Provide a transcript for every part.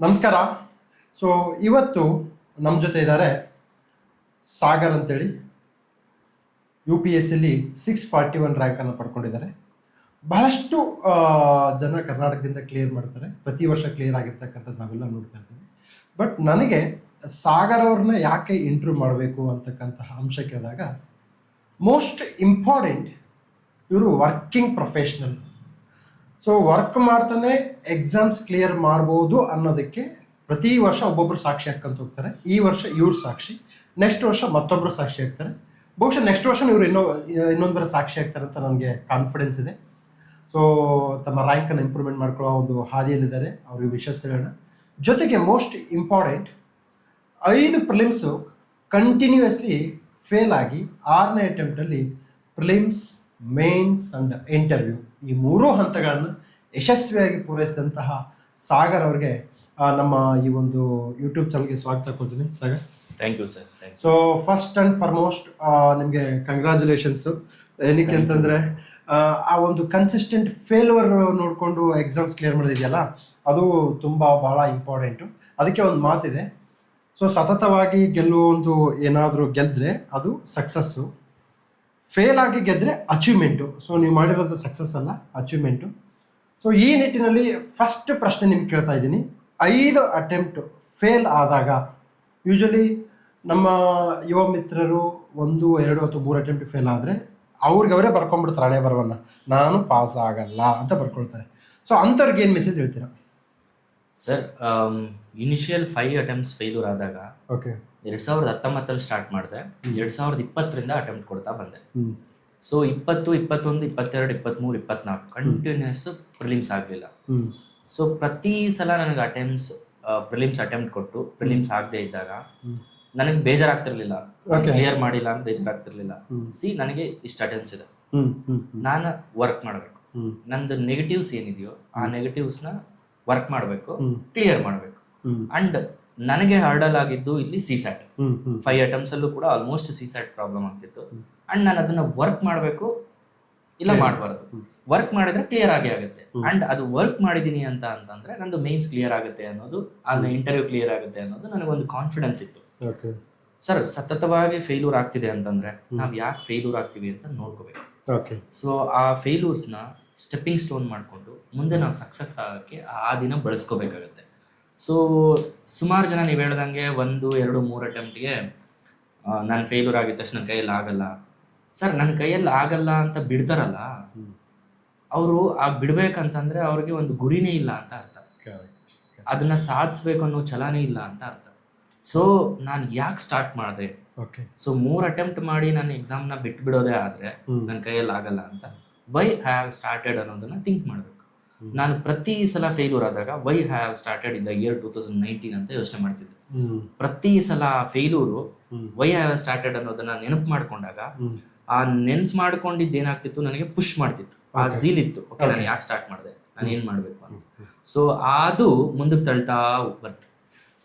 ನಮಸ್ಕಾರ. ಸೊ ಇವತ್ತು ನಮ್ಮ ಜೊತೆ ಇದ್ದಾರೆ ಸಾಗರ್ ಅಂತೇಳಿ. UPSC 641 ರ್ಯಾಂಕನ್ನು ಪಡ್ಕೊಂಡಿದ್ದಾರೆ. ಬಹಳಷ್ಟು ಜನ ಕರ್ನಾಟಕದಿಂದ ಕ್ಲಿಯರ್ ಮಾಡ್ತಾರೆ, ಪ್ರತಿ ವರ್ಷ ಕ್ಲಿಯರ್ ಆಗಿರ್ತಕ್ಕಂಥದ್ದು ನಾವೆಲ್ಲ ನೋಡ್ತಾ ಇರ್ತೀವಿ. ಬಟ್ ನನಗೆ ಸಾಗರ್ ಅವ್ರನ್ನ ಯಾಕೆ ಇಂಟರ್ವ್ಯೂ ಮಾಡಬೇಕು ಅಂತಕ್ಕಂತಹ ಅಂಶ ಕೇಳಿದಾಗ, ಮೋಸ್ಟ್ ಇಂಪಾರ್ಟೆಂಟ್ ಇವರು ವರ್ಕಿಂಗ್ ಪ್ರೊಫೆಷ್ನಲ್. ಸೊ ವರ್ಕ್ ಮಾಡ್ತಾನೆ ಎಕ್ಸಾಮ್ಸ್ ಕ್ಲಿಯರ್ ಮಾಡ್ಬೋದು ಅನ್ನೋದಕ್ಕೆ ಪ್ರತಿ ವರ್ಷ ಒಬ್ಬೊಬ್ಬರು ಸಾಕ್ಷಿ ಹಾಕ್ಕೊಂತ ಹೋಗ್ತಾರೆ. ಈ ವರ್ಷ ಇವ್ರು ಸಾಕ್ಷಿ, ನೆಕ್ಸ್ಟ್ ವರ್ಷ ಮತ್ತೊಬ್ಬರು ಸಾಕ್ಷಿ ಆಗ್ತಾರೆ. ಬಹುಶಃ ನೆಕ್ಸ್ಟ್ ವರ್ಷ ಇವರು ಇನ್ನೊಂದರ ಸಾಕ್ಷಿ ಆಗ್ತಾರೆ ಅಂತ ನನಗೆ ಕಾನ್ಫಿಡೆನ್ಸ್ ಇದೆ. ಸೊ ತಮ್ಮ ರ್ಯಾಂಕನ್ನು ಇಂಪ್ರೂವ್ಮೆಂಟ್ ಮಾಡ್ಕೊಳ್ಳೋ ಒಂದು ಹಾದಿಯಲ್ಲಿದ್ದಾರೆ. ಅವ್ರಿಗೆ ವಿಶ್ವಸ್ತಗಳನ್ನ ಜೊತೆಗೆ most important 5 prelims continuously fail ಆಗಿ 6ನೇ ಅಟೆಂಪ್ಟಲ್ಲಿ ಪ್ರಿಲಿಮ್ಸ್, ಮೇನ್ಸ್ ಆ್ಯಂಡ್ ಇಂಟರ್ವ್ಯೂ ಈ 3 ಹಂತಗಳನ್ನು ಯಶಸ್ವಿಯಾಗಿ ಪೂರೈಸಿದಂತಹ ಸಾಗರ್ ಅವ್ರಿಗೆ ನಮ್ಮ ಈ ಒಂದು ಯೂಟ್ಯೂಬ್ ಚಾನಲ್ಗೆ ಸ್ವಾಗತ ಕೊಡ್ತೀನಿ. Sagar, thank you sir. So first and foremost ನಿಮಗೆ ಕಂಗ್ರ್ಯಾಚುಲೇಷನ್ಸು. ಏನಕ್ಕೆ ಅಂತಂದರೆ ಆ ಒಂದು ಕನ್ಸಿಸ್ಟೆಂಟ್ ಫೇಲ್ಯೂರ್ ನೋಡಿಕೊಂಡು ಎಕ್ಸಾಮ್ಸ್ ಕ್ಲಿಯರ್ ಮಾಡೋದಿದೆಯಲ್ಲ, ಅದು ತುಂಬ ಬಹಳ ಇಂಪಾರ್ಟೆಂಟು. ಅದಕ್ಕೆ ಒಂದು ಮಾತಿದೆ, ಸೊ ಸತತವಾಗಿ ಗೆಲ್ಲುವ ಒಂದು ಏನಾದರೂ ಗೆದ್ದರೆ ಅದು ಸಕ್ಸಸ್ಸು, ಫೇಲ್ ಆಗಿ ಗೆದ್ದರೆ ಅಚೀವ್ಮೆಂಟು. ಸೊ ನೀವು ಮಾಡಿರೋದು ಸಕ್ಸಸ್ ಅಲ್ಲ, ಅಚೀವ್ಮೆಂಟು. ಸೊ ಈ ನಿಟ್ಟಿನಲ್ಲಿ ಫಸ್ಟ್ ಪ್ರಶ್ನೆ ನಿಮ್ಗೆ ಕೇಳ್ತಾ ಇದ್ದೀನಿ. 5 ಅಟೆಂಪ್ಟು ಫೇಲ್ ಆದಾಗ ಯೂಶಲಿ ನಮ್ಮ ಯುವ ಮಿತ್ರರು 1, 2 ಅಥವಾ 3 ಅಟೆಂಪ್ಟ್ ಫೇಲ್ ಆದರೆ ಅವ್ರಿಗವರೇ ಬರ್ಕೊಂಡ್ಬಿಡ್ತಾರೆ, ಹಣೆ ಬರವನ್ನು ನಾನು ಪಾಸ್ ಆಗಲ್ಲ ಅಂತ ಬರ್ಕೊಳ್ತಾರೆ. ಸೊ ಅಂಥವ್ರಿಗೆ ಏನು ಮೆಸೇಜ್ ಹೇಳ್ತೀರಾ? ಸರ್, ಇನಿಷಿಯಲ್ 5 ಅಟೆಂಪ್ಟ್ಸ್ ಫೇಲ್ಯೂರ್ ಆದಾಗ ಓಕೆ 2019 ಸ್ಟಾರ್ಟ್ ಮಾಡಿದೆ. 2020 ಅಟೆಂಪ್ಟ್ ಕೊಡ್ತಾ ಬಂದೆ. ಸೊ 20, 21, 22, 23, 24 ಕಂಟಿನ್ಯೂಸ್ ಪ್ರಿಲಿಮ್ಸ್ ಆಗಲಿಲ್ಲ. ಸೊ ಪ್ರತಿ ಸಲ ನನಗೆ ಪ್ರಿಲಿಮ್ಸ್ ಅಟೆಂಪ್ಟ್ ಕೊಟ್ಟು ಪ್ರಿಲಿಮ್ಸ್ ಆಗದೆ ಇದ್ದಾಗ ನನಗೆ ಬೇಜಾರಾಗ್ತಿರ್ಲಿಲ್ಲ, ಕ್ಲಿಯರ್ ಮಾಡಿಲ್ಲ ಅಂತ ಬೇಜಾರಾಗ್ತಿರ್ಲಿಲ್ಲ. ನನಗೆ ಇಷ್ಟು ಅಟೆಂಪ್ಟ್ಸ್ ಇದೆ, ನಾನು ವರ್ಕ್ ಮಾಡಬೇಕು, ನಂದು ನೆಗೆಟಿವ್ಸ್ ಏನಿದೆಯೋ ಆ ನೆಗೆಟಿವ್ಸ್ನ ವರ್ಕ್ ಮಾಡಬೇಕು, ಕ್ಲಿಯರ್ ಮಾಡಬೇಕು. ಅಂಡ್ ನನಗೆ ಹರ್ಡಲ್ ಆಗಿದ್ದು ಇಲ್ಲಿ CSAT 5 ಅಟೆಂಪ್ಟ್ಸ್ ಅಲ್ಲೂ ಕೂಡ ಆಲ್ಮೋಸ್ಟ್ CSAT ಪ್ರಾಬ್ಲಮ್ ಆಗ್ತಿತ್ತು. ಅಂಡ್ ನಾನು ಅದನ್ನ ವರ್ಕ್ ಮಾಡಬೇಕು, ಇಲ್ಲ ಮಾಡಬಾರ್ದು. ವರ್ಕ್ ಮಾಡಿದ್ರೆ ಕ್ಲಿಯರ್ ಆಗೇ ಆಗುತ್ತೆ. ಅಂಡ್ ಅದು ವರ್ಕ್ ಮಾಡಿದೀನಿ ಅಂತಂದ್ರೆ ನಂದು ಮೇನ್ಸ್ ಕ್ಲಿಯರ್ ಆಗುತ್ತೆ ಅನ್ನೋದು, ಅದನ್ನ ಇಂಟರ್ವ್ಯೂ ಕ್ಲಿಯರ್ ಆಗುತ್ತೆ ಅನ್ನೋದು ನನಗೊಂದು ಕಾನ್ಫಿಡೆನ್ಸ್ ಇತ್ತು. ಸರ್, ಸತತವಾಗಿ ಫೇಲ್ಯೂರ್ ಆಗ್ತಿದೆ ಅಂತಂದ್ರೆ ನಾವ್ ಯಾಕೆ ಫೇಲ್ಯೂರ್ ಆಗ್ತೀವಿ ಅಂತ ನೋಡ್ಕೋಬೇಕು. ಸೊ ಆ ಫೇಲ್ಯೂರ್ಸ್ನ ಸ್ಟೆಪ್ಪಿಂಗ್ ಸ್ಟೋನ್ ಮಾಡಿಕೊಂಡು ಮುಂದೆ ನಾವು ಸಕ್ಸಸ್ ಆಗಕ್ಕೆ ಆ ದಿನ ಬಳಸ್ಕೋಬೇಕಾಗತ್ತೆ. ಸೊ ಸುಮಾರು ಜನ ನೀವು ಹೇಳ್ದಂಗೆ 1, 2, 3 ಅಟೆಂಪ್ಟ್ಗೆ ನಾನು ಫೇಲ್ಯೂರ್ ಆಗಿದ ತಕ್ಷಣ ನನ್ನ ಕೈಯಲ್ಲಿ ಆಗಲ್ಲ. ಸರ್, ನನ್ನ ಕೈಯಲ್ಲಿ ಆಗಲ್ಲ ಅಂತ ಬಿಡ್ತಾರಲ್ಲ, ಅವರು ಆ ಬಿಡ್ಬೇಕಂತಂದ್ರೆ ಅವ್ರಿಗೆ ಒಂದು ಗುರಿನೇ ಇಲ್ಲ ಅಂತ ಅರ್ಥ, ಅದನ್ನ ಸಾಧಿಸ್ಬೇಕು ಅನ್ನೋ ಛಲನೇ ಇಲ್ಲ ಅಂತ ಅರ್ಥ. ಸೊ ನಾನು ಯಾಕೆ ಸ್ಟಾರ್ಟ್ ಮಾಡಿದೆ? ಸೊ 3 ಅಟೆಂಪ್ಟ್ ಮಾಡಿ ನಾನು ಎಕ್ಸಾಮ್ನ ಬಿಟ್ಬಿಡೋದೇ ಆದರೆ ನನ್ನ ಕೈಯಲ್ಲಿ ಆಗಲ್ಲ ಅಂತ ವೈ ಹ್ಯಾವ್ ಸ್ಟಾರ್ಟೆಡ್ ಅನ್ನೋದನ್ನ ಥಿಂಕ್ ಮಾಡಬೇಕು. ನಾನು ಪ್ರತಿ ಸಲ ಫೇಲ್ಯೂರ್ ಆದಾಗ why have started in the year 2019 ಅಂತ ಯೋಚನೆ ಮಾಡ್ತಿದ್ದೆ. ಪ್ರತಿ ಸಲ ಫೇಲ್ಯೂರು ವೈ ಹ್ಯಾವ್ ಸ್ಟಾರ್ಟೆಡ್ ಅನ್ನೋದನ್ನ ನೆನಪು ಮಾಡ್ಕೊಂಡಾಗ ಆ ನೆನಪು ಮಾಡ್ಕೊಂಡಿದ್ದು ಏನಾಗ್ತಿತ್ತು, ನನಗೆ ಪುಷ್ ಮಾಡ್ತಿತ್ತು, ಆ ಝೀಲ್ ಇತ್ತು. ಓಕೆ, ನಾನು ಯಾಕೆ ಸ್ಟಾರ್ಟ್ ಮಾಡಿದೆ, ನಾನು ಏನು ಮಾಡಬೇಕು ಅಂತ. ಸೊ ಅದು ಮುಂದಕ್ಕೆ ತಳ್ತಾ ಬರ್ತು.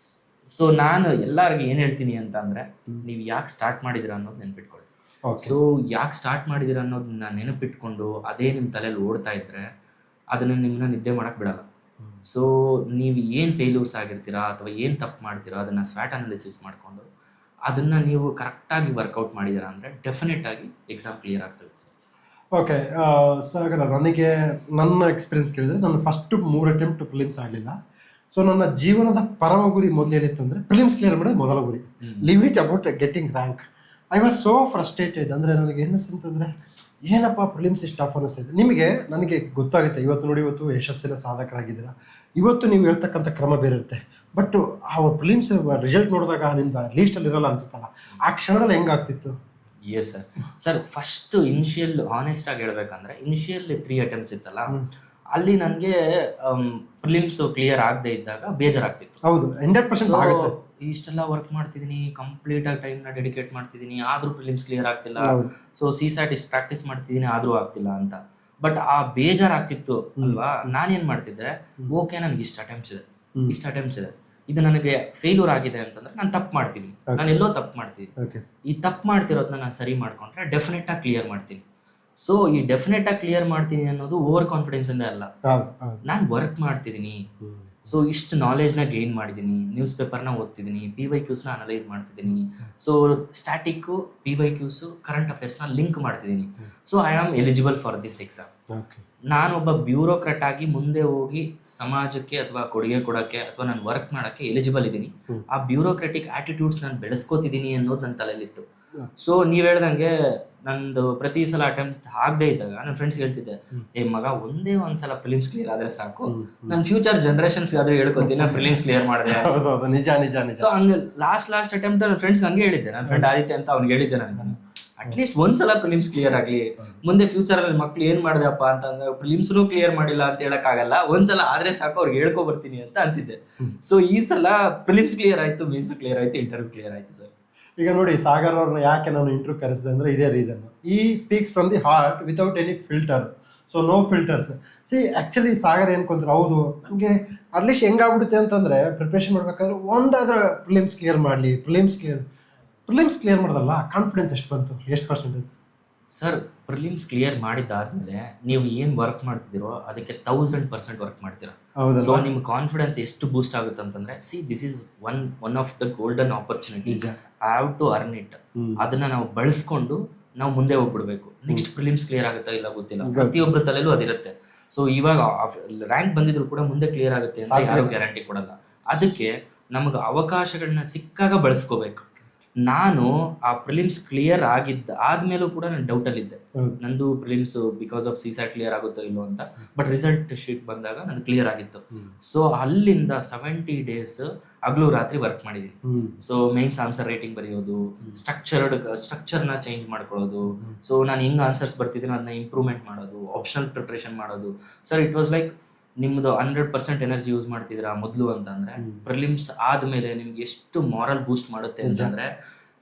ಸೊ ನಾನು ಎಲ್ಲರಿಗೂ ಏನು ಹೇಳ್ತೀನಿ ಅಂತ ಅಂದರೆ, ನೀವು ಯಾಕೆ ಸ್ಟಾರ್ಟ್ ಮಾಡಿದಿರ ಅನ್ನೋದು ನೆನಪಿಟ್ಕೊಳ್ಳಿ. ಸೊ ಯಾಕೆ ಸ್ಟಾರ್ಟ್ ಮಾಡಿದಿರ ಅನ್ನೋದನ್ನ ನೆನಪಿಟ್ಕೊಂಡು ಅದೇ ನಿಮ್ಮ ತಲೆಯಲ್ಲಿ ಓಡ್ತಾ ಇದ್ರೆ ಅದನ್ನು ನಿಮ್ಮನ್ನ ನಿದ್ದೆ ಮಾಡಕ್ಕೆ ಬಿಡಲ್ಲ. ಸೊ ನೀವು ಏನು ಫೇಲ್ಯೂರ್ಸ್ ಆಗಿರ್ತೀರಾ ಅಥವಾ ಏನು ತಪ್ಪು ಮಾಡ್ತೀರಾ ಅದನ್ನು ಸ್ವ್ಯಾಟ್ ಅನಾಲಿಸಿಸ್ ಮಾಡಿಕೊಂಡು ಅದನ್ನು ನೀವು ಕರೆಕ್ಟಾಗಿ ವರ್ಕೌಟ್ ಮಾಡಿದ್ದೀರಾ ಅಂದರೆ ಡೆಫಿನೆಟ್ ಆಗಿ ಎಕ್ಸಾಮ್ ಕ್ಲಿಯರ್ ಆಗ್ತದೆ. ಓಕೆ ಸಾಗರ, ನನಗೆ ನನ್ನ ಎಕ್ಸ್ಪೀರಿಯನ್ಸ್ ಕೇಳಿದರೆ ನಾನು ಫಸ್ಟ್ 3 ಅಟೆಂಪ್ಟ್ ಪ್ರಿಲಿಮ್ಸ್ ಆಗಲಿಲ್ಲ. ಸೊ ನನ್ನ ಜೀವನದ ಪರಮ ಗುರಿ ಮೊದಲೇನಿತ್ತಂದರೆ ಪ್ರಿಲಿಮ್ಸ್ ಕ್ಲಿಯರ್ ಮಾಡೋದು ಮೊದಲ ಗುರಿ. Leave it about getting rank. I was so frustrated. ಅಂದರೆ ನನಗೆ ಏನಿಸ್ತಂತಂದರೆ, ಏನಪ್ಪ ಪ್ರಿಲಿಮ್ಸ್ ಇಷ್ಟು ಟಫ್ ಅನ್ನಿಸ್ತಿದೆ. ನನಗೆ ಗೊತ್ತಾಗುತ್ತೆ, ಇವತ್ತು ನೋಡಿ, ಇವತ್ತು ಯಶಸ್ಸಿನ ಸಾಧಕರಾಗಿದ್ದೀರಾ, ಇವತ್ತು ನೀವು ಹೇಳ್ತಕ್ಕಂಥ ಕ್ರಮ ಬೇರೆ ಇರುತ್ತೆ. ಬಟ್ ಆ ಪ್ರಿಲಿಮ್ಸ್ ರಿಸಲ್ಟ್ ನೋಡಿದಾಗ ನಿಮ್ದು ಲೀಸ್ಟಲ್ಲಿ ಇರೋಲ್ಲ ಅನ್ಸುತ್ತಲ್ಲ, ಆ ಕ್ಷಣದಲ್ಲಿ ಹೆಂಗಾಗ್ತಿತ್ತು? Yes sir. Sir, first initial honest ಆಗಿ ಹೇಳ್ಬೇಕಂದ್ರೆ ಇನಿಷಿಯಲ್ 3 ಅಟೆಂಪ್ಟ್ಸ್ ಇತ್ತಲ್ಲ, ಅಲ್ಲಿ ನನಗೆ ಪ್ರಿಲಿಮ್ಸ್ ಕ್ಲಿಯರ್ ಆಗದೆ ಇದ್ದಾಗ ಬೇಜಾರಾಗ್ತಿತ್ತು. ಹೌದು, 100% ಆಗುತ್ತೆ. ಇಷ್ಟೆಲ್ಲ ವರ್ಕ್ ಮಾಡ್ತಿದ್ದೀನಿ, ಕಂಪ್ಲೀಟ್ ಆಗಿ ಟೈಮ್ನ ಡೆಡಿಕೇಟ್ ಮಾಡ್ತಿದ್ದೀನಿ, ಆದ್ರೂ ಪ್ರಿಲಿಮ್ಸ್ ಕ್ಲಿಯರ್ ಆಗ್ತಿಲ್ಲ. ಸೊ CSAT ಇಷ್ಟು ಪ್ರಾಕ್ಟೀಸ್ ಮಾಡ್ತಿದ್ದೀನಿ, ಆದ್ರೂ ಆಗ್ತಿಲ್ಲ ಅಂತ. ಬಟ್ ಆ ಬೇಜಾರಾಗ್ತಿತ್ತು ಅಲ್ವಾ. ನಾನೇನ್ ಮಾಡ್ತಿದ್ದೆ, ಓಕೆ ನನಗೆ ಇಷ್ಟು ಅಟೆಂಪ್ಟ್ಸ್ ಇದೆ, ಇದು ನನಗೆ ಫೇಲ್ಯೂರ್ ಆಗಿದೆ ಅಂತಂದ್ರೆ ನಾನು ತಪ್ಪು ಮಾಡ್ತೀನಿ, ನಾನು ಎಲ್ಲೋ ತಪ್ಪು ಮಾಡ್ತೀನಿ. ಈ ತಪ್ಪು ಮಾಡ್ತಿರೋದನ್ನ ನಾನು ಸರಿ ಮಾಡ್ಕೊಂಡ್ರೆ ಡೆಫಿನೆಟ್ ಆಗಿ ಕ್ಲಿಯರ್ ಮಾಡ್ತೀನಿ. ಸೊ ಈ ಡೆಫಿನೆಟ್ ಆಗಿ ಕ್ಲಿಯರ್ ಮಾಡ್ತೀನಿ ಅನ್ನೋದು ಓವರ್ ಕಾನ್ಫಿಡೆನ್ಸ್ ಇಂದ ಅಲ್ಲ, ನಾನು ವರ್ಕ್ ಮಾಡ್ತಿದ್ದೀನಿ, ಸೊ ಇಷ್ಟು ನಾಲೆಜ್ನ ಗೇನ್ ಮಾಡಿದ್ದೀನಿ, ನ್ಯೂಸ್ ಪೇಪರ್ನ ಓದ್ತಿದ್ದೀನಿ, PYQsನ ಅನಲೈಸ್ ಮಾಡ್ತಿದ್ದೀನಿ, ಸೊ ಸ್ಟ್ಯಾಟಿಕ್ಕು PYQs ಕರೆಂಟ್ ಅಫೇರ್ಸ್ನ ಲಿಂಕ್ ಮಾಡ್ತಿದ್ದೀನಿ. So I am eligible for this exam. Okay. ನಾನೊಬ್ಬ ಬ್ಯೂರೋಕ್ರಾಟ್ ಆಗಿ ಮುಂದೆ ಹೋಗಿ ಸಮಾಜಕ್ಕೆ ಅಥವಾ ಕೊಡುಗೆ ಕೊಡೋಕ್ಕೆ ಅಥವಾ ನಾನು ವರ್ಕ್ ಮಾಡೋಕ್ಕೆ ಎಲಿಜಿಬಲ್ ಇದ್ದೀನಿ. ಆ ಬ್ಯೂರೋಕ್ರಾಟಿಕ್ ಆಟಿಟ್ಯೂಡ್ಸ್ ನಾನು ಬೆಳೆಸ್ಕೋತಿದ್ದೀನಿ ಅನ್ನೋದು ನನ್ನ ತಲೆಯಲ್ಲಿತ್ತು. ಸೊ ನೀವು ಹೇಳ್ದಂಗೆ ನಂದು ಪ್ರತಿ ಸಲ ಅಟೆಂಪ್ಟ್ ಆಗದೆ ಇದ್ದಾಗ ನನ್ನ ಫ್ರೆಂಡ್ಸ್ ಹೇಳ್ತಿದ್ದೆ, ಮಗ ಒಂದೇ ಒಂದ್ಸಲ ಪ್ರಿಲಿಮ್ಸ್ ಕ್ಲಿಯರ್ ಆದ್ರೆ ಸಾಕು, ನನ್ನ ಫ್ಯೂಚರ್ ಜನರೇಷನ್ಸ್ ಆದ್ರೂ ಹೇಳ್ಕೊತೀನಿ ನಾನು ಪ್ರಿಲಿಮ್ಸ್ ಕ್ಲಿಯರ್ ಮಾಡಿದೆ. ನಿಜ ನಿಜ ನಿಜ. ಸೊ ಹಂಗೆ ಲಾಸ್ಟ್ ಅಟೆಂಪ್ಟ್ ನನ್ನ ಫ್ರೆಂಡ್ಸ್ ಹಂಗೆ ಹೇಳಿದ್ದೆ, ನನ್ನ ಫ್ರೆಂಡ್ ಆದಿತ್ಯ ಅಂತ ಅವ್ನಿಗೆ ಹೇಳಿದ್ದೆ ನಾನು, ಅಟ್ಲೀಸ್ಟ್ ಒಂದ್ಸಲ ಪ್ರಿಲಿಮ್ಸ್ ಕ್ಲಿಯರ್ ಆಗ್ಲಿ, ಮುಂದೆ ಫ್ಯೂಚರ್ ಅಲ್ಲಿ ಮಕ್ಳು ಏನ್ ಮಾಡಿದೆಪ್ಪ ಅಂತಂದ್ರೆ ಪ್ರಿಲಿಮ್ಸ್ನು ಕ್ಲಿಯರ್ ಮಾಡಿಲ್ಲ ಅಂತ ಹೇಳಕ್ ಆಗಲ್ಲ, ಒಂದ್ಸಲ ಆದ್ರೆ ಸಾಕು ಅವ್ರಿಗೆ ಹೇಳ್ಕೊ ಬರ್ತೀನಿ ಅಂತ ಅಂತಿದ್ದೆ. ಸೊ ಈ ಸಲ ಪ್ರಿಲಿಮ್ಸ್ ಕ್ಲಿಯರ್ ಆಯ್ತು, ಮೇನ್ಸ್ ಕ್ಲಿಯರ್ ಆಯ್ತು, ಇಂಟರ್ವ್ಯೂ ಕ್ಲಿಯರ್ ಆಯ್ತು ಸರ್. ಈಗ ನೋಡಿ, ಸಾಗರ್ ಅವ್ರನ್ನ ಯಾಕೆ ನಾನು ಇಂಟರ್ವ್ಯೂ ಕರೆಸಿದೆ ಅಂದರೆ ಇದೇ ರೀಸನ್. ಈ speaks from the heart without any filter. So no filters. See actually Sagar ಏನ್ಕೊಂಡ್ರೆ, ಹೌದು ನಮಗೆ ಅಟ್ಲೀಸ್ಟ್ ಹೆಂಗಾಗ್ಬಿಡುತ್ತೆ ಅಂತಂದರೆ ಪ್ರಿಪ್ರೇಷನ್ ಮಾಡ್ಬೇಕಾದ್ರೆ ಒಂದಾದ್ರೂ ಪ್ರಿಲಿಮ್ಸ್ ಕ್ಲಿಯರ್ ಮಾಡಲಿ, ಪ್ರಿಲಿಮ್ಸ್ ಕ್ಲಿಯರ್ ಮಾಡೋದಲ್ಲ, ಕಾನ್ಫಿಡೆನ್ಸ್ ಎಷ್ಟು ಬಂತು, ಎಷ್ಟು ಪರ್ಸೆಂಟೇಜ್? ಸರ್ ಪ್ರಿಲಿಮ್ಸ್ ಕ್ಲಿಯರ್ ಮಾಡಿದ್ದಾದ್ಮೇಲೆ ನೀವು ಏನು ವರ್ಕ್ ಮಾಡ್ತಿದ್ದೀರೋ ಅದಕ್ಕೆ 1000% ವರ್ಕ್ ಮಾಡ್ತೀರಾ. ಸೊ ನಿಮ್ಮ ಕಾನ್ಫಿಡೆನ್ಸ್ ಎಷ್ಟು ಬೂಸ್ಟ್ ಆಗುತ್ತೆ ಅಂತಂದ್ರೆ, see this is one of the golden opportunity, I have to earn it. ಅದನ್ನ ನಾವು ಬಳಸ್ಕೊಂಡು ನಾವು ಮುಂದೆ ಹೋಗ್ಬಿಡ್ಬೇಕು. ನೆಕ್ಸ್ಟ್ ಪ್ರಿಲಿಮ್ಸ್ ಕ್ಲಿಯರ್ ಆಗುತ್ತಾ ಇಲ್ಲ ಗೊತ್ತಿಲ್ಲ, ಪ್ರತಿಯೊಬ್ಬರ ತಲೆಯಲ್ಲೂ ಅದಿರುತ್ತೆ. ಸೊ ಇವಾಗ ರ್ಯಾಂಕ್ ಬಂದಿದ್ರು ಕೂಡ ಮುಂದೆ ಕ್ಲಿಯರ್ ಆಗುತ್ತೆ ಅಂತ ಯಾರು ಗ್ಯಾರಂಟಿ ಕೊಡಲ್ಲ. ಅದಕ್ಕೆ ನಮಗೆ ಅವಕಾಶಗಳನ್ನ ಸಿಕ್ಕಾಗ ಬಳಸ್ಕೋಬೇಕು. ನಾನು ಆ ಪ್ರಿಲಿಮ್ಸ್ ಕ್ಲಿಯರ್ ಆದ್ಮೇಲೂ ಕೂಡ ನಾನು ಡೌಟಲ್ಲಿದ್ದೆ, ನಂದು prelims because of CSAT clear ಆಗುತ್ತೋ ಇಲ್ಲೋ ಅಂತ. ಬಟ್ ರಿಸಲ್ಟ್ ಶೀಟ್ ಬಂದಾಗ ನಂದು ಕ್ಲಿಯರ್ ಆಗಿತ್ತು. ಸೊ ಅಲ್ಲಿಂದ 70 days ಹಗಲು ರಾತ್ರಿ ವರ್ಕ್ ಮಾಡಿದ್ದೀನಿ. ಸೊ ಮೇನ್ಸ್ ಆನ್ಸರ್ ರೈಟಿಂಗ್ ಬರೆಯೋದು, ಸ್ಟ್ರಕ್ಚರ್ನ ಚೇಂಜ್ ಮಾಡ್ಕೊಳ್ಳೋದು, ಸೊ ನಾನು ಹೆಂಗ್ ಆನ್ಸರ್ಸ್ ಬರ್ತಿದ್ದೀನಿ ಅದನ್ನ ಇಂಪ್ರೂವ್ಮೆಂಟ್ ಮಾಡೋದು, ಆಪ್ಷನಲ್ ಪ್ರಿಪ್ರೇಷನ್ ಮಾಡೋದು. ಸರ್ ಇಟ್ ವಾಸ್ ಲೈಕ್ ನಿಮ್ದು 100% ಎನರ್ಜಿ ಯೂಸ್ ಮಾಡ್ತಿದ್ದೀರಾ ಮೊದಲು ಅಂತಂದ್ರೆ, ಪ್ರಿಲಿಮ್ಸ್ ಆದ್ಮೇಲೆ ನಿಮ್ಗೆ ಎಷ್ಟು ಮಾರಲ್ ಬೂಸ್ಟ್ ಮಾಡುತ್ತೆ ಅಂತಂದ್ರೆ,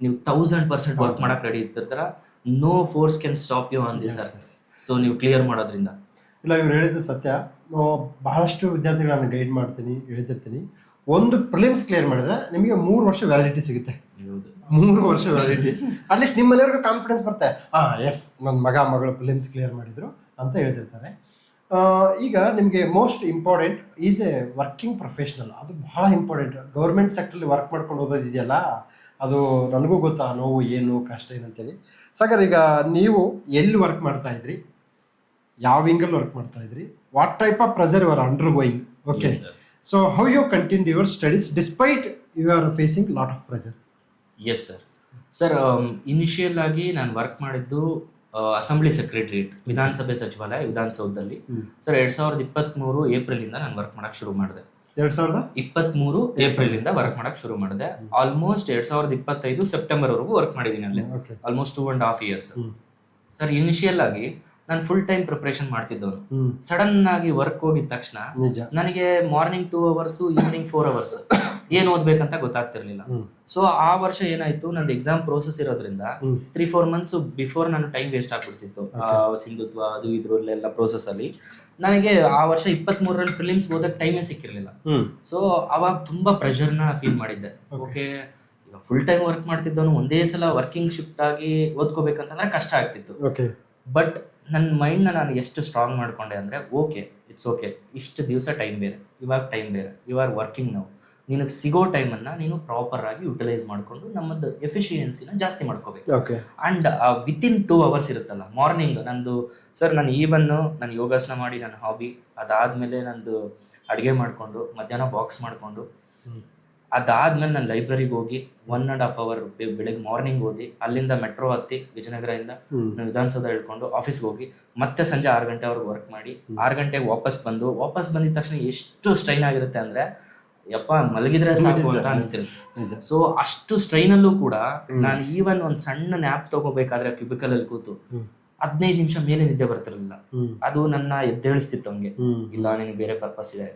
ನೀವು 1000% ವರ್ಕ್ ಮಾಡಕ್ ರೆಡಿ ಇರ್ತೀರ. No force can stop you on this. So ನೀವು ಕ್ಲಿಯರ್ ಮಾಡೋದ್ರಿಂದ. ಇಲ್ಲ, ಇವ್ರು ಹೇಳಿದ್ದು ಸತ್ಯ. ಬಹಳಷ್ಟು ವಿದ್ಯಾರ್ಥಿಗಳನ್ನ ಗೈಡ್ ಮಾಡ್ತೀನಿ, ಹೇಳ್ತಿರ್ತೀನಿ, ಒಂದು ಪ್ರಿಲಿಮ್ಸ್ ಕ್ಲಿಯರ್ ಮಾಡಿದ್ರೆ ನಿಮಗೆ 3 ವರ್ಷ ವ್ಯಾಲಿಡಿಟಿ ಸಿಗುತ್ತೆ. 3 ವರ್ಷ ವ್ಯಾಲಿಡಿಟಿ. ಅಟ್ಲೀಸ್ಟ್ ನಿಮ್ಮ ಮನೆಯವ್ರಿಗೆ ಕಾನ್ಫಿಡೆನ್ಸ್ ಬರುತ್ತೆ, ಎಸ್ ನನ್ನ ಮಗಳು ಪ್ರಿಲಿಮ್ಸ್ ಕ್ಲಿಯರ್ ಮಾಡಿದ್ರು ಅಂತ ಹೇಳ್ತಿರ್ತಾರೆ. ಈಗ ನಿಮಗೆ most important is A working professional. ಅದು ಬಹಳ ಇಂಪಾರ್ಟೆಂಟ್. ಗೌರ್ಮೆಂಟ್ ಸೆಕ್ಟ್ರಲ್ಲಿ ವರ್ಕ್ ಮಾಡ್ಕೊಂಡು ಓದೋದಿದೆಯಲ್ಲ, ಅದು ನನಗೂ ಗೊತ್ತಾ ನೋವು ಏನು ಕಷ್ಟ ಏನಂತೇಳಿ. ಸಾಗರ್, ಈಗ ನೀವು ಎಲ್ಲಿ ವರ್ಕ್ ಮಾಡ್ತಾ ಇದ್ರಿ, ಯಾವ ವಿಂಗಲ್ಲಿ ವರ್ಕ್ ಮಾಡ್ತಾ ಇದ್ರಿ, what type of pressure you are undergoing? Okay, so how you continue your studies despite you are facing lot of pressure? Yes sir. Initial ಆಗಿ ನಾನು ವರ್ಕ್ ಮಾಡಿದ್ದು ಅಸೆಂಬ್ಲಿ ಸೆಕ್ರೆಟರಿಯೇಟ್, ವಿಧಾನಸಭೆ ಸಚಿವಾಲಯ, ವಿಧಾನಸೌಧದಲ್ಲಿ. ಸರ್ 2023 ಏಪ್ರಿಲಿಂದ ನಾನು ವರ್ಕ್ ಮಾಡಕ್ ಶುರು ಮಾಡಿದೆ. 2023 ಏಪ್ರಿಲಿಂದ ವರ್ಕ್ ಮಾಡಕ್ ಶುರು ಮಾಡಿದೆ. ಆಲ್ಮೋಸ್ಟ್ 2025 ಸೆಪ್ಟೆಂಬರ್ ವರೆಗೂ ವರ್ಕ್ ಮಾಡಿದ್ದೀನಿ ಅಲ್ಲಿ, ಆಲ್ಮೋಸ್ಟ್ 2.5 years. ಸರ್ ಇನಿಷಿಯಲ್ ಆಗಿ ನಾನು ಫುಲ್ ಟೈಮ್ ಪ್ರಿಪರೇಷನ್ ಮಾಡ್ತಿದ್ದವನು. ಸಡನ್ ಆಗಿ ವರ್ಕ್ ಹೋಗಿದ ತಕ್ಷಣ ನನಗೆ ಮಾರ್ನಿಂಗ್ 2 hours, ಈವ್ನಿಂಗ್ 4 hours ಏನ್ ಓದ್ಬೇಕಂತ ಗೊತ್ತಾಗ್ತಿರ್ಲಿಲ್ಲ. ಸೊ ಆ ವರ್ಷ ಏನಾಯ್ತು, ನಂದು ಎಕ್ಸಾಮ್ ಪ್ರೋಸೆಸ್ ಇರೋದ್ರಿಂದ 3-4 months ಬಿಫೋರ್ ನಾನು ಟೈಮ್ ವೇಸ್ಟ್ ಆಗ್ಬಿಡ್ತಿತ್ತು. ಸಿಂಧುತ್ವ ಅದು ಇದ್ರಲ್ಲೆಲ್ಲ ಪ್ರೋಸೆಸ್ ಅಲ್ಲಿ ನನಗೆ ಆ ವರ್ಷ 23ರಲ್ಲಿ ಪ್ರಿಲಿಮ್ಸ್ ಓದಕ್ಕೆ ಟೈಮೇ ಸಿಕ್ಕಿರ್ಲಿಲ್ಲ. ಸೊ ಅವಾಗ ತುಂಬಾ ಪ್ರೆಷರ್ನ ಫೀಲ್ ಮಾಡಿದ್ದೆ. ಓಕೆ, ಈಗ ಫುಲ್ ಟೈಮ್ ವರ್ಕ್ ಮಾಡ್ತಿದ್ದವನು ಒಂದೇ ಸಲ ವರ್ಕಿಂಗ್ ಶಿಫ್ಟ್ ಆಗಿ ಓದ್ಕೋಬೇಕಂತಂದ್ರೆ ಕಷ್ಟ ಆಗ್ತಿತ್ತು. ಬಟ್ ನನ್ನ ಮೈಂಡ್ನ ನಾನು ಎಷ್ಟು ಸ್ಟ್ರಾಂಗ್ ಮಾಡ್ಕೊಂಡೆ ಅಂದರೆ, ಓಕೆ ಇಟ್ಸ್ ಓಕೆ, ಇಷ್ಟು ದಿವಸ ಟೈಮ್ ಬೇರೆ, ಇವಾಗ ಟೈಮ್ ಬೇರೆ, ಇವಾಗ ವರ್ಕಿಂಗ್ ನಾವು, ನಿನಗೆ ಸಿಗೋ ಟೈಮನ್ನು ನೀನು ಪ್ರಾಪರ್ ಆಗಿ ಯುಟಿಲೈಸ್ ಮಾಡಿಕೊಂಡು ನಮ್ಮದು ಎಫಿಷಿಯನ್ಸಿನ ಜಾಸ್ತಿ ಮಾಡ್ಕೋಬೇಕು. ಆ್ಯಂಡ್ ವಿತಿನ್ 2 hours ಇರುತ್ತಲ್ಲ ಮಾರ್ನಿಂಗ್ ನಂದು. ಸರ್ ನಾನು ನಾನು ಯೋಗಾಸನ ಮಾಡಿ ನನ್ನ ಹಾಬಿ, ಅದಾದಮೇಲೆ ನಂದು ಅಡುಗೆ ಮಾಡಿಕೊಂಡು ಮಧ್ಯಾಹ್ನ ಬಾಕ್ಸ್ ಮಾಡಿಕೊಂಡು, ಅದಾದ್ಮೇಲೆ ನಾನು ಲೈಬ್ರರಿಗೆ ಹೋಗಿ 1.5 hour ಬೆಳಗ್ಗೆ ಮಾರ್ನಿಂಗ್ ಓದಿ, ಅಲ್ಲಿಂದ ಮೆಟ್ರೋ ಹತ್ತಿ ವಿಜಯನಗರದಿಂದ ವಿಧಾನಸೌಧ ಹೇಳ್ಕೊಂಡು ಆಫೀಸ್ಗೆ ಹೋಗಿ, ಮತ್ತೆ ಸಂಜೆ 6 ಗಂಟೆವರೆಗೂ ವರ್ಕ್ ಮಾಡಿ 6 ಗಂಟೆಗೆ ವಾಪಸ್ ಬಂದಿದ ತಕ್ಷಣ ಎಷ್ಟು ಸ್ಟ್ರೈನ್ ಆಗಿರುತ್ತೆ ಅಂದರೆ, ಯಪ್ಪ ಮಲಗಿದ್ರೆ ಸಾಕು ಅಂತ ಅನಿಸ್ತಿರುತ್ತೆ. ಸೊ ಅಷ್ಟು ಸ್ಟ್ರೈನಲ್ಲೂ ಕೂಡ ನಾನು ಈವನ್ ಒಂದು ಸಣ್ಣ ನ್ಯಾಪ್ ತಗೋಬೇಕಾದ್ರೆ ಕ್ಯೂಬಿಕಲ್ ಅಲ್ಲಿ ಕೂತು 15 ನಿಮಿಷ ಮೇಲೆ ನಿದ್ದೆ ಬರ್ತಿರ್ಲಿಲ್ಲ. ಅದು ನನ್ನ ಎದ್ದೇಳಿಸ್ತಿತ್ತು ಹಂಗೆ, ಇಲ್ಲ ನಿನಗೆ ಬೇರೆ ಪರ್ಪಸ್ ಇದೆ,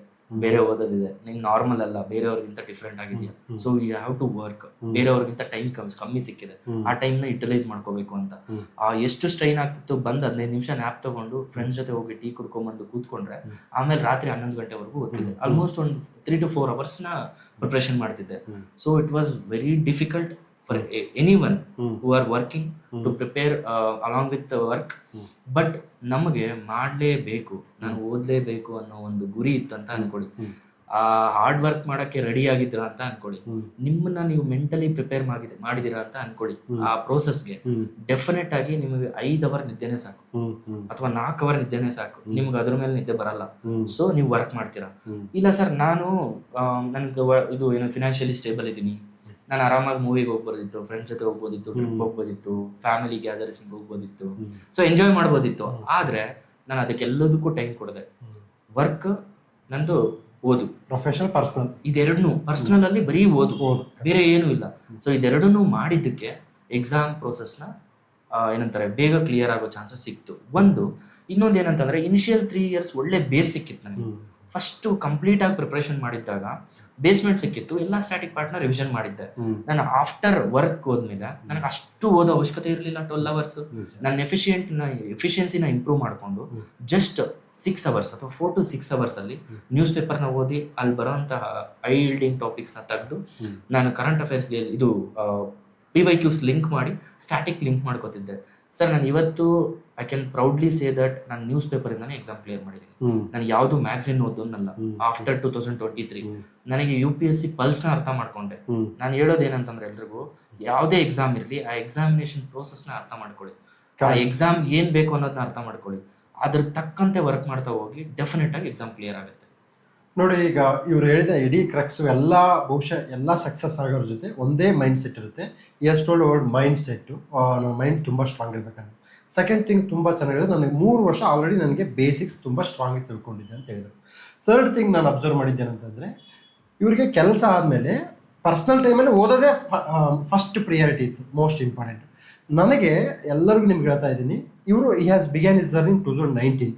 ಬೇರೆ ಓದೋದಿದೆ, ನೀನ್ ನಾರ್ಮಲ್ ಅಲ್ಲ, ಬೇರೆಯವ್ರಿಗಿಂತ ಡಿಫ್ರೆಂಟ್ ಆಗಿದೆಯಾ, so you have to work. ಬೇರೆಯವ್ರಿಗಿಂತ ಟೈಮ್ ಕಮ್ಮಿ ಸಿಕ್ಕಿದೆ, ಆ ಟೈಮ್ನ ಯುಟಿಲೈಸ್ ಮಾಡ್ಕೋಬೇಕು ಅಂತ. ಎಷ್ಟು ಸ್ಟ್ರೈನ್ ಆಗ್ತಿತ್ತು. ಬಂದು 15 ನಿಮಿಷ ನ್ಯಾಪ್ ತಗೊಂಡು ಫ್ರೆಂಡ್ಸ್ ಜೊತೆ ಹೋಗಿ ಟೀ ಕುಡ್ಕೊಂಡ್ಬಂದು ಕೂತ್ಕೊಂಡ್ರೆ ಆಮೇಲೆ ರಾತ್ರಿ 11 ಗಂಟೆವರೆಗೂ ಓದ್ತಿದ್ದೆ. ಆಲ್ಮೋಸ್ಟ್ ಒಂದು 3 to 4 hours ಪ್ರಿಪ್ರೇಷನ್ ಮಾಡ್ತಿದ್ದೆ. So it was very difficult for anyone who are working to prepare along with the work. But ನಮಗೆ ಮಾಡಲೇಬೇಕು, ನಾನು ಓದಲೇಬೇಕು ಅನ್ನೋ ಒಂದು ಗುರಿ ಇತ್ತು ಅಂತ ಅನ್ಕೊಳ್ಳಿ. ಆ ಹಾರ್ಡ್ ವರ್ಕ್ ಮಾಡಕ್ಕೆ ರೆಡಿ ಆಗಿದ್ರ ಅಂತ ಅನ್ಕೊಳ್ಳಿ, ನಿಮ್ಮನ್ನ ನೀವು ಮೆಂಟಲಿ ಪ್ರಿಪೇರ್ ಮಾಡಿದಿರಾ ಅಂತ ಅನ್ಕೊಳ್ಳಿ. ಆ ಪ್ರೋಸೆಸ್ಗೆ ಡೆಫಿನೆಟ್ ಆಗಿ ನಿಮಗೆ 5 ಅವರ್ ನಿದ್ದೆನೆ ಸಾಕು, ಅಥವಾ 4 ಅವರ್ ನಿದ್ದೆನೆ ಸಾಕು, ನಿಮ್ಗೆ ಅದ್ರ ಮೇಲೆ ನಿದ್ದೆ ಬರಲ್ಲ. ಸೊ ನೀವು ವರ್ಕ್ ಮಾಡ್ತೀರಾ. ಇಲ್ಲ ಸರ್, ನಾನು ನನ್ಗೆ ಇದು ಏನು ಫಿನಾನ್ಷಿಯಲಿ ಸ್ಟೇಬಲ್ ಇದ್ದೀನಿ, ನಾನು ಆರಾಮಾಗಿ ಮೂವಿಗೆ ಹೋಗ್ಬೋದಿತ್ತು, ಫ್ರೆಂಡ್ಸ್ ಜೊತೆ ಹೋಗ್ಬೋದಿತ್ತು, ಟ್ರಿಪ್ ಹೋಗ್ಬೋದಿತ್ತು, ಫ್ಯಾಮಿಲಿ ಗ್ಯಾದರ್ಸಿಂಗ್ ಹೋಗ್ಬೋದಿತ್ತು, ಸೊ ಎಂಜಾಯ್ ಮಾಡ್ಬೋದಿತ್ತು. ಆದ್ರೆ ನಾನು ಅದಕ್ಕೆಲ್ಲದಕ್ಕೂ ಟೈಮ್ ಕೊಡದೆ. ವರ್ಕ್ ನಂದು, ಓದು, ಪ್ರೊಫೆಷನಲ್, ಪರ್ಸನಲ್, ಇದೆರಡನ್ನೂ ಪರ್ಸನಲ್ ಅಲ್ಲಿ ಬರೀ ಓದು, ಬೇರೆ ಏನೂ ಇಲ್ಲ. ಸೊ ಇದೆರಡನ್ನೂ ಮಾಡಿದ್ದಕ್ಕೆ ಎಕ್ಸಾಮ್ ಪ್ರೋಸೆಸ್ನ ಏನಂತಾರೆ ಬೇಗ ಕ್ಲಿಯರ್ ಆಗೋ ಚಾನ್ಸಸ್ ಸಿಕ್ತು. ಇನ್ನೊಂದು ಏನಂತಂದ್ರೆ ಇನಿಷಿಯಲ್ 3 years ಒಳ್ಳೆ ಬೇಸ್ ಸಿಕ್ಕಿತ್ತು ನನಗೆ. ಫಸ್ಟ್ ಕಂಪ್ಲೀಟ್ ಆಗಿ ಪ್ರಿಪರೇಷನ್ ಮಾಡಿದ್ದಾಗ ಬೇಸ್ಮೆಂಟ್ ಸಿಕ್ಕಿತ್ತು, ಎಲ್ಲ ಸ್ಟ್ಯಾಟಿಕ್ ಪಾರ್ಟ್ನ ರಿವಿಷನ್ ಮಾಡಿದ್ದೆ. ನಾನು ಆಫ್ಟರ್ ವರ್ಕ್ ಹೋದ್ಮೇಲೆ ನನಗೆ ಅಷ್ಟು ಓದೋ ಅವಶ್ಯಕತೆ ಇರಲಿಲ್ಲ. 12 hours ನನ್ನ ಎಫಿಷಿಯನ್ಸಿನ ಇಂಪ್ರೂವ್ ಮಾಡಿಕೊಂಡು ಜಸ್ಟ್ 6 hours ಅಥವಾ 4 to 6 hours ಅಲ್ಲಿ ನ್ಯೂಸ್ ಪೇಪರ್ನ ಓದಿ ಅಲ್ಲಿ ಬರೋಂತಹ ಐ ಈಲ್ಡಿಂಗ್ ಟಾಪಿಕ್ಸ್ನ ತೆಗೆದು ನಾನು ಕರೆಂಟ್ ಅಫೇರ್ಸ್ಗೆ ಇದು PYQs ಲಿಂಕ್ ಮಾಡಿ ಸ್ಟ್ಯಾಟಿಕ್ ಲಿಂಕ್ ಮಾಡ್ಕೋತಿದ್ದೆ. ಸರ್, ನಾನು ಇವತ್ತು I can proudly say that ನಾನು ನ್ಯೂಸ್ ಪೇಪರಿಂದಾನೆ ಎಕ್ಸಾಮ್ ಕ್ಲಿಯರ್ ಮಾಡಿದ್ದೀನಿ. ನಾನು ಯಾವುದು ಮ್ಯಾಗ್ಝಿನ್ ಓದೋನಲ್ಲ. ಆಫ್ಟರ್ 2023 ನನಗೆ UPSC ಪಲ್ಸ್ನ ಅರ್ಥ ಮಾಡ್ಕೊಂಡೆ. ನಾನು ಹೇಳೋದೇನಂತಂದ್ರೆ ಎಲ್ರಿಗೂ, ಯಾವುದೇ ಎಕ್ಸಾಮ್ ಇರಲಿ, ಆ ಎಕ್ಸಾಮಿನೇಷನ್ ಪ್ರೋಸೆಸ್ನ ಅರ್ಥ ಮಾಡ್ಕೊಳ್ಳಿ, ಆ ಎಕ್ಸಾಮ್ ಏನ್ ಬೇಕು ಅನ್ನೋದನ್ನ ಅರ್ಥ ಮಾಡ್ಕೊಳ್ಳಿ, ಅದ್ರ ತಕ್ಕಂತೆ ವರ್ಕ್ ಮಾಡ್ತಾ ಹೋಗಿ ಡೆಫಿನೆಟ್ ಆಗಿ ಎಕ್ಸಾಮ್ ಕ್ಲಿಯರ್ ಆಗುತ್ತೆ. ನೋಡಿ, ಈಗ ಇವ್ರು ಹೇಳಿದ ಇಡೀ ಕ್ರಕ್ಸು ಎಲ್ಲ ಬಹುಶಃ ಎಲ್ಲ ಸಕ್ಸಸ್ ಆಗೋರ ಜೊತೆ ಒಂದೇ ಮೈಂಡ್ ಸೆಟ್ ಇರುತ್ತೆ. ಟೋಲ್ಡ್ ವರ್ಡ್ ಮೈಂಡ್ ಸೆಟ್ಟು, ನಮ್ಮ ಮೈಂಡ್ ತುಂಬ ಸ್ಟ್ರಾಂಗ್ ಇರಬೇಕಂತ. ಸೆಕೆಂಡ್ ಥಿಂಗ್ ತುಂಬ ಚೆನ್ನಾಗಿದೆ, ನನಗೆ 3 ವರ್ಷ ಆಲ್ರೆಡಿ ನನಗೆ ಬೇಸಿಕ್ಸ್ ತುಂಬ ಸ್ಟ್ರಾಂಗ್ ಆಗಿ ತಿಳ್ಕೊಂಡಿದ್ದೆ ಅಂತ ಹೇಳಿದರು. ಥರ್ಡ್ ಥಿಂಗ್ ನಾನು ಅಬ್ಸರ್ವ್ ಮಾಡಿದ್ದೇನಂತಂದರೆ, ಇವರಿಗೆ ಕೆಲಸ ಆದಮೇಲೆ ಪರ್ಸ್ನಲ್ ಟೈಮಲ್ಲಿ ಓದೋದೇ ಫಸ್ಟ್ ಪ್ರಿಯಾರಿಟಿ ಇತ್ತು, ಮೋಸ್ಟ್ ಇಂಪಾರ್ಟೆಂಟ್. ನನಗೆ ಎಲ್ಲರಿಗೂ ನಿಮ್ಗೆ ಹೇಳ್ತಾ ಇದ್ದೀನಿ, ಇವರು he has began is journey in 2019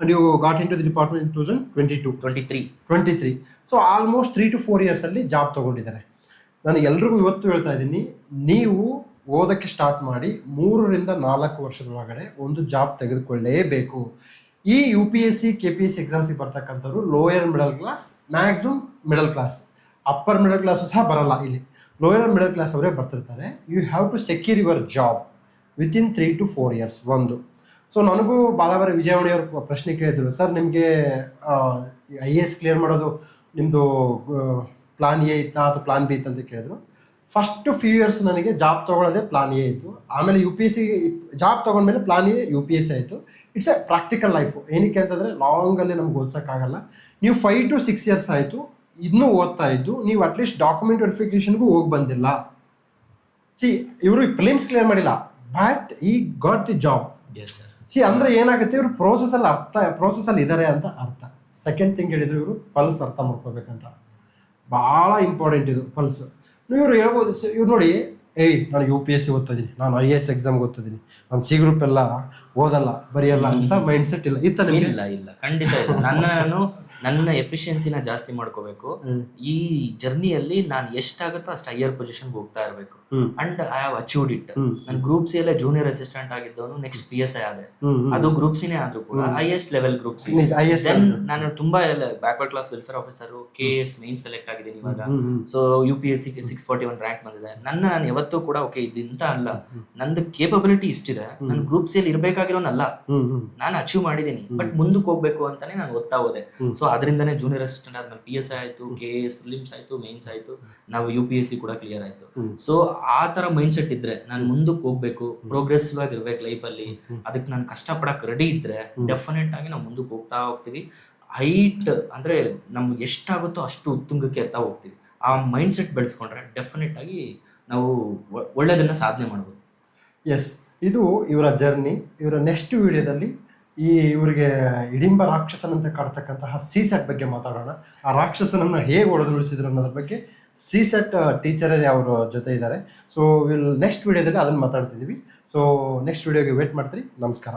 and you got into the department in 2023. So almost 3 to 4 years ಅಲ್ಲಿ ಜಾಬ್ ತೊಗೊಂಡಿದ್ದಾರೆ. ನಾನು ಎಲ್ರಿಗೂ ಇವತ್ತು ಹೇಳ್ತಾ ಇದ್ದೀನಿ, ನೀವು ಓದೋಕ್ಕೆ ಸ್ಟಾರ್ಟ್ ಮಾಡಿ 3 ರಿಂದ 4 ವರ್ಷದೊಳಗಡೆ ಒಂದು ಜಾಬ್ ತೆಗೆದುಕೊಳ್ಳೇಬೇಕು. ಈ UPSC KPSC ಎಕ್ಸಾಮ್ಸಿಗೆ ಬರ್ತಕ್ಕಂಥವ್ರು lower middle class, maximum middle class, upper middle class ಸಹ ಬರಲ್ಲ ಇಲ್ಲಿ, ಲೋಯರ್ ಮಿಡಲ್ ಕ್ಲಾಸ್ ಅವರೇ ಬರ್ತಿರ್ತಾರೆ. You have to secure your job within 3 to 4 years. So ನನಗೂ ಭಾಳ ಬಾರಿ ವಿಜಯವಾಣಿಯವ್ರ ಪ್ರಶ್ನೆ ಕೇಳಿದ್ರು, ಸರ್ ನಿಮಗೆ IAS ಕ್ಲಿಯರ್ ಮಾಡೋದು ನಿಮ್ಮದು ಪ್ಲಾನ್ ಎ ಇತ್ತಾ ಅಥವಾ ಪ್ಲಾನ್ ಬಿ ಇತ್ತು ಅಂತ ಕೇಳಿದ್ರು. ಫಸ್ಟ್ ಫ್ಯೂ ಇಯರ್ಸ್ ನನಗೆ ಜಾಬ್ ತೊಗೊಳ್ಳೋದೇ ಪ್ಲಾನ್ ಎ ಇತ್ತು. ಆಮೇಲೆ UPSC ಜಾಬ್ ತೊಗೊಂಡ್ಮೇಲೆ ಪ್ಲಾನ್ ಎ UPSC ಆಯಿತು. It's a practical life. ಏನಕ್ಕೆ ಅಂತಂದರೆ ಲಾಂಗಲ್ಲಿ ನಮ್ಗೆ ಓದ್ಸೋಕ್ಕಾಗಲ್ಲ. ನೀವು 5 to 6 years ಆಯಿತು ಇನ್ನೂ ಓದ್ತಾ ಇದ್ದು, ನೀವು ಅಟ್ಲೀಸ್ಟ್ ಡಾಕ್ಯುಮೆಂಟ್ ವೆರಿಫಿಕೇಷನ್ಗೂ ಹೋಗಿ ಬಂದಿಲ್ಲ. ಇವರು ಪ್ರಿಲಿಮ್ಸ್ ಕ್ಲಿಯರ್ ಮಾಡಿಲ್ಲ, ಬಟ್ ಈ ಗಾಟ್ ದಿ ಜಾಬ್. ಅಂದರೆ ಏನಾಗುತ್ತೆ, ಇವರು ಪ್ರೋಸೆಸ್ಸಲ್ಲಿ ಇದ್ದಾರೆ ಅಂತ ಅರ್ಥ. ಸೆಕೆಂಡ್ ಥಿಂಗ್ ಹೇಳಿದ್ರು, ಇವರು ಪಲ್ಸ್ ಅರ್ಥ ಮಾಡ್ಕೋಬೇಕಂತ, ಭಾಳ ಇಂಪಾರ್ಟೆಂಟ್ ಇದು ಪಲ್ಸ್. ಇವರು ಹೇಳ್ಬೋದು, ಇವ್ರು ನೋಡಿ, ನಾನು UPSC ಓದ್ತಿದ್ದೀನಿ, ನಾನು IAS ಎಕ್ಸಾಮ್ಗೆ ಓದ್ತಿದ್ದೀನಿ, ನಾನು C ಗ್ರೂಪ್ ಎಲ್ಲ ಓದಲ್ಲ ಬರೆಯಲ್ಲ ಅಂತ ಮೈಂಡ್ ಸೆಟ್ ಇಲ್ಲ. ಇಲ್ಲ, ಖಂಡಿತ ಇಲ್ಲ. ನನ್ನ ಎಫಿಷಿಯನ್ಸಿನ ಜಾಸ್ತಿ ಮಾಡ್ಕೋಬೇಕು. ಈ ಜರ್ನಿಯಲ್ಲಿ ನಾನು ಎಷ್ಟಾಗುತ್ತೋ ಅಷ್ಟು ಹೈಯರ್ ಪೊಸಿಷನ್ಗೆ ಹೋಗ್ತಾ ಇರಬೇಕು. And I have achieved it. ನಾನು ಗ್ರೂಪ್ ಸಿ ಅಲ್ಲೇ ಜೂನಿಯರ್ ಅಸಿಸ್ಟೆಂಟ್ ಆಗಿದ್ದವನು ನೆಕ್ಸ್ಟ್ PSI ಆದೆ. ಅದು ಗ್ರೂಪ್ ಸಿನೇ ಆದ್ರೂ ಕೂಡ highest level group C. Then ನಾನು ತುಂಬಾ backward class welfare officer KS main select ಆಗಿದ್ದೀನಿ ಇವಾಗ. ಸೊ UPSC 641 ರ್ಯಾಂಕ್ ಬಂದಿದೆ. ನಾನು ಯಾವತ್ತೂ ಕೂಡ ಓಕೆ ಇದಿಂತ ಅಲ್ಲ, ನಂದು ಕೇಪಬಿಲಿಟಿ ಇಷ್ಟಿದೆ, ನಾನು ಗ್ರೂಪ್ ಸಿ ಅಲ್ಲಿ ಇರಬೇಕಾಗಿರೋನಲ್ಲ, ನಾನು ಅಚೀವ್ ಮಾಡಿದ್ದೀನಿ, ಬಟ್ ಮುಂದಕ್ಕೆ ಹೋಗ್ಬೇಕು ಅಂತಾನೆ ನಾನು ಓದ್ತಾ ಹೋದೆ. ಸೊ ಅದರಿಂದನೇ ಜೂನಿಯರ್ ಅಸಿಸ್ಟೆಂಟ್ ಆದ್ಮೇಲೆ PSI ಆಯ್ತು, KS ಪ್ರಿಲಿಮ್ಸ್ ಆಯ್ತು, ಮೇನ್ಸ್ ಆಯ್ತು, ನಾವು UPSC ಕೂಡ ಕ್ಲಿಯರ್ ಆಯ್ತು. ಸೊ ಆ ತರ ಮೈಂಡ್ ಸೆಟ್ ಇದ್ರೆ ನಾನು ಮುಂದಕ್ಕೆ ಹೋಗ್ಬೇಕು, ಪ್ರೋಗ್ರೆಸಿವ್ ಆಗಿರ್ಬೇಕು ಲೈಫಲ್ಲಿ, ಅದಕ್ಕೆ ನಾನು ಕಷ್ಟಪಡಕ್ಕೆ ರೆಡಿ ಇದ್ರೆ ಡೆಫಿನೆಟ್ ಆಗಿ ನಾವು ಮುಂದಕ್ಕೆ ಹೋಗ್ತೀವಿ. ಹೈಟ್ ಅಂದ್ರೆ ನಮ್ಗೆ ಎಷ್ಟಾಗುತ್ತೋ ಅಷ್ಟು ಉತ್ತುಂಗಕ್ಕೆ ಇರ್ತಾ ಹೋಗ್ತೀವಿ. ಆ ಮೈಂಡ್ ಸೆಟ್ ಬೆಳೆಸ್ಕೊಂಡ್ರೆ ಡೆಫಿನೆಟ್ ಆಗಿ ನಾವು ಒಳ್ಳೆದನ್ನ ಸಾಧನೆ ಮಾಡ್ಬೋದು. ಎಸ್, ಇದು ಇವರ ಜರ್ನಿ. ಇವರ ನೆಕ್ಸ್ಟ್ ವಿಡಿಯೋದಲ್ಲಿ ಇವರಿಗೆ ಹಿಡಿಂಬ ರಾಕ್ಷಸನಂತ ಕಾಡ್ತಕ್ಕಂತಹ CSAT ಬಗ್ಗೆ ಮಾತಾಡೋಣ. ಆ ರಾಕ್ಷಸನನ್ನು ಹೇಗೆ ಹೊಡೆದುರುಳಿಸಿದ್ರು ಅನ್ನೋದ್ರ ಬಗ್ಗೆ CSAT ಟೀಚರೇ ಅವ್ರ ಜೊತೆ ಇದ್ದಾರೆ. ಸೊ ನೆಕ್ಸ್ಟ್ ವಿಡಿಯೋದಲ್ಲಿ ಅದನ್ನು ಮಾತಾಡ್ತಿದ್ದೀವಿ. ಸೊ ನೆಕ್ಸ್ಟ್ ವಿಡಿಯೋಗೆ ವೇಟ್ ಮಾಡ್ತೀರಿ. ನಮಸ್ಕಾರ.